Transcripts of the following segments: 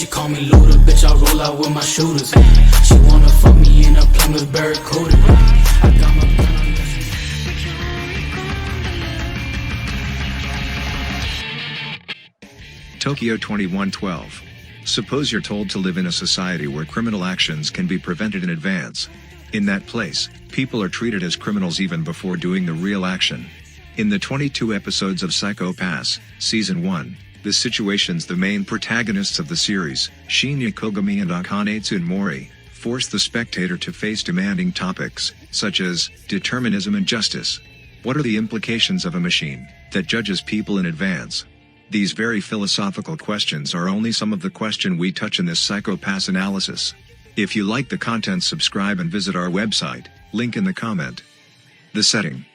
She call me Luda, bitch, I roll out with my shooters. She wanna fuck me in a Plymouth Barracuda. I got my gun on this. Tokyo 2112. Suppose you're told to live in a society where criminal actions can be prevented in advance. In that place, people are treated as criminals even before doing the real action. In the 22 episodes of PsychoPass, Season 1, the situations the main protagonists of the series, Shinya Kogami and Akane Tsunemori, force the spectator to face demanding topics, such as determinism and justice. What are the implications of a machine that judges people in advance? These very philosophical questions are only some of the questions we touch in this PsychoPass analysis. If you like the content, subscribe and visit our website, link in the comment. The setting.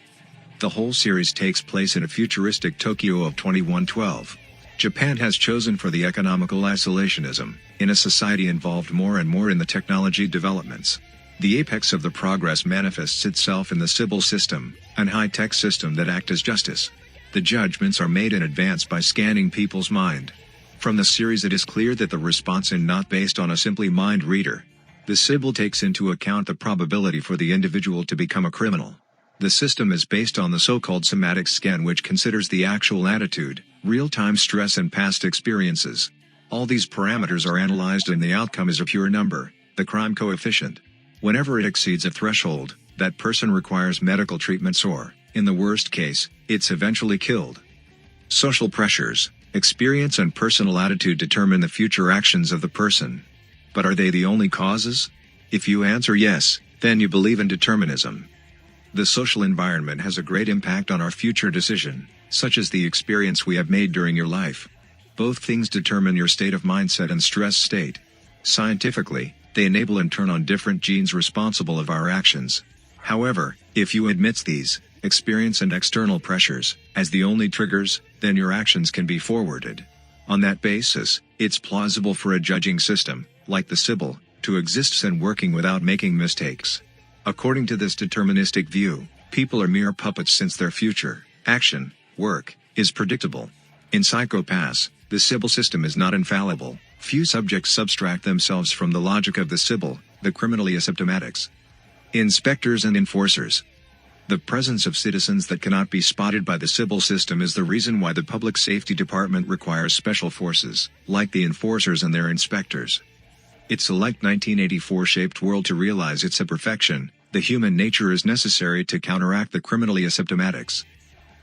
The whole series takes place in a futuristic Tokyo of 2112. Japan has chosen for the economical isolationism, in a society involved more and more in the technology developments. The apex of the progress manifests itself in the Sibyl system, an high-tech system that acts as justice. The judgments are made in advance by scanning people's mind. From the series it is clear that the response is not based on a simply mind reader. The Sibyl takes into account the probability for the individual to become a criminal. The system is based on the so-called Cymatic Scan, which considers the actual attitude, real-time stress and past experiences. All these parameters are analyzed and the outcome is a pure number, the crime coefficient. Whenever it exceeds a threshold, that person requires medical treatments or, in the worst case, it's eventually killed. Social pressures, experience and personal attitude determine the future actions of the person. But are they the only causes? If you answer yes, then you believe in determinism. The social environment has a great impact on our future decision, such as the experience we have made during your life. Both things determine your state of mindset and stress state. Scientifically, they enable and turn on different genes responsible of our actions. However, if you admit these, experience and external pressures, as the only triggers, then your actions can be forwarded. On that basis, it's plausible for a judging system, like the Sibyl, to exist and working without making mistakes. According to this deterministic view, people are mere puppets since their future, action, work, is predictable. In PsychoPass, the Sibyl system is not infallible. Few subjects subtract themselves from the logic of the Sibyl, the criminally asymptomatics. Inspectors and enforcers. The presence of citizens that cannot be spotted by the Sibyl system is the reason why the Public Safety Department requires special forces, like the enforcers and their inspectors. It's a like 1984-shaped world to realize its imperfection. The human nature is necessary to counteract the criminally asymptomatics.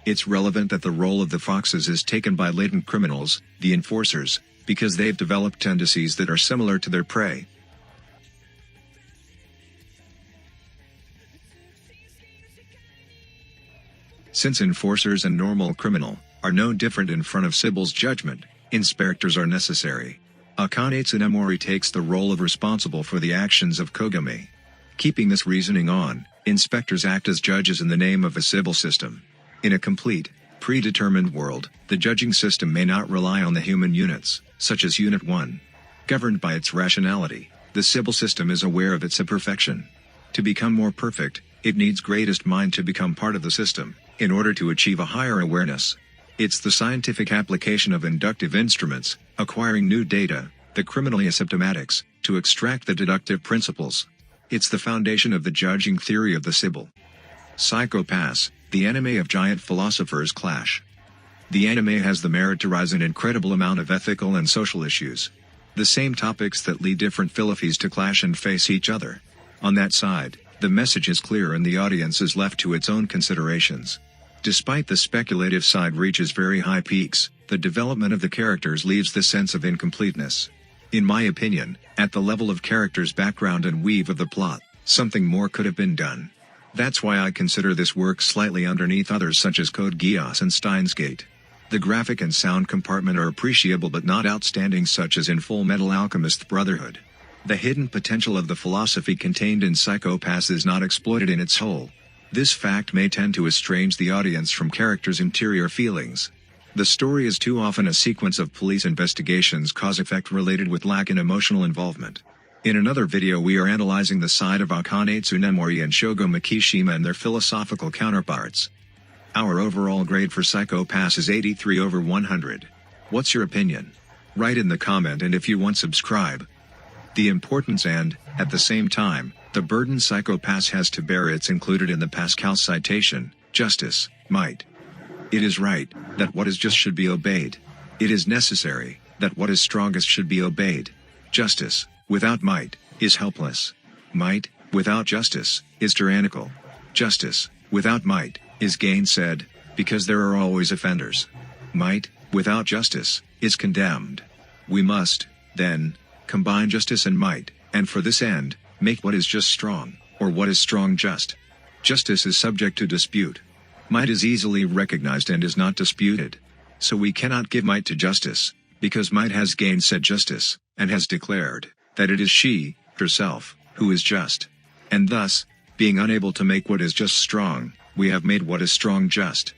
It's relevant that the role of the foxes is taken by latent criminals, the enforcers, because they've developed tendencies that are similar to their prey. Since enforcers and normal criminal are no different in front of Sibyl's judgment, inspectors are necessary. Akane Tsunemori takes the role of responsible for the actions of Kogami. Keeping this reasoning on, inspectors act as judges in the name of a Sibyl system. In a complete, predetermined world, the judging system may not rely on the human units, such as Unit 1. Governed by its rationality, the Sibyl system is aware of its imperfection. To become more perfect, it needs greatest mind to become part of the system, in order to achieve a higher awareness. It's the scientific application of inductive instruments, acquiring new data, the criminally asymptomatics, to extract the deductive principles. It's the foundation of the judging theory of the Sibyl. PsychoPass, the anime of giant philosophers clash. The anime has the merit to raise an incredible amount of ethical and social issues. The same topics that lead different philosophies to clash and face each other. On that side, the message is clear and the audience is left to its own considerations. Despite the speculative side reaches very high peaks, the development of the characters leaves the sense of incompleteness. In my opinion, at the level of characters' background and weave of the plot, something more could have been done. That's why I consider this work slightly underneath others such as Code Geass and Steins Gate. The graphic and sound compartment are appreciable but not outstanding, such as in Full Metal Alchemist Brotherhood. The hidden potential of the philosophy contained in PsychoPass is not exploited in its whole. This fact may tend to estrange the audience from characters' interior feelings. The story is too often a sequence of police investigations cause-effect related with lack in emotional involvement. In another video we are analyzing the side of Akane Tsunemori and Shogo Mikishima and their philosophical counterparts. Our overall grade for PsychoPass is 83/100. What's your opinion? Write in the comment, and if you want, subscribe. The importance and, at the same time, the burden PsychoPass has to bear, it's included in the Pascal citation: justice, might. It is right that what is just should be obeyed. It is necessary that what is strongest should be obeyed. Justice, without might, is helpless. Might, without justice, is tyrannical. Justice, without might, is gainsaid, because there are always offenders. Might, without justice, is condemned. We must, then, combine justice and might, and for this end, make what is just strong, or what is strong just. Justice is subject to dispute. Might is easily recognized and is not disputed. So we cannot give might to justice, because might has gainsaid justice, and has declared that it is she, herself, who is just. And thus, being unable to make what is just strong, we have made what is strong just.